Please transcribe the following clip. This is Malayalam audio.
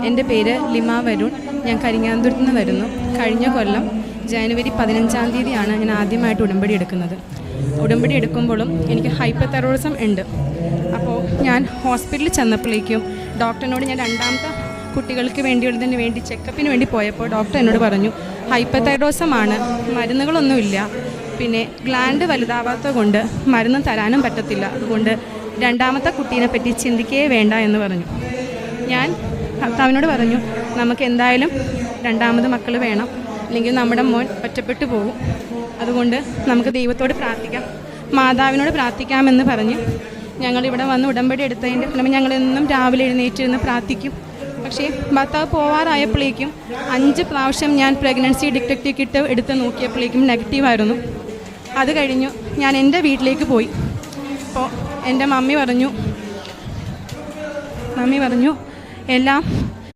എൻ്റെ പേര് ലിമ വരുൺ. ഞാൻ കരിങ്ങാന്തുരത്ത് നിന്ന് വരുന്നു. കഴിഞ്ഞ കൊല്ലം ജനുവരി 15-ാം തീയതിയാണ് ഞാൻ ആദ്യമായിട്ട് ഉടമ്പടി എടുക്കുന്നത്. ഉടമ്പടി എടുക്കുമ്പോഴും എനിക്ക് ഹൈപ്പർതൈറോയിഡിസം ഉണ്ട്. അപ്പോൾ ഞാൻ ഹോസ്പിറ്റലിൽ ചെന്നപ്പോഴേക്കും ഡോക്ടറിനോട് ഞാൻ രണ്ടാമത്തെ കുട്ടികൾക്ക് വേണ്ടിയുള്ളതിന് വേണ്ടി ചെക്കപ്പിന് വേണ്ടി പോയപ്പോൾ ഡോക്ടർ എന്നോട് പറഞ്ഞു ഹൈപ്പർതൈറോയിഡ്സമാണ്, മരുന്നുകളൊന്നുമില്ല, പിന്നെ ഗ്ലാൻഡ് വലുതാവാത്തത് കൊണ്ട് മരുന്ന് തരാനും പറ്റത്തില്ല, അതുകൊണ്ട് രണ്ടാമത്തെ കുട്ടീനെ പറ്റി ചിന്തിക്കുകയേ വേണ്ട എന്ന് പറഞ്ഞു. ഞാൻ ഭർത്താവിനോട് പറഞ്ഞു നമുക്ക് എന്തായാലും രണ്ടാമത് മക്കൾ വേണം, അല്ലെങ്കിൽ നമ്മുടെ മോൻ ഒറ്റപ്പെട്ടു പോകും, അതുകൊണ്ട് നമുക്ക് ദൈവത്തോട് പ്രാർത്ഥിക്കാം, മാതാവിനോട് പ്രാർത്ഥിക്കാമെന്ന് പറഞ്ഞ് ഞങ്ങളിവിടെ വന്ന് ഉടമ്പടി എടുത്തതിൻ്റെ ഫലം ഞങ്ങളെന്നും രാവിലെ എഴുന്നേറ്റിരുന്ന് പ്രാർത്ഥിക്കും. പക്ഷേ ഭർത്താവ് പോവാറായപ്പോഴേക്കും 5 പ്രാവശ്യം ഞാൻ പ്രഗ്നൻസി ഡിറ്റക്റ്റീവ് കിറ്റ് എടുത്ത് നോക്കിയപ്പോഴേക്കും നെഗറ്റീവായിരുന്നു. അത് കഴിഞ്ഞു ഞാൻ എൻ്റെ വീട്ടിലേക്ക് പോയി. അപ്പോൾ എൻ്റെ മമ്മി പറഞ്ഞു എല്ലാം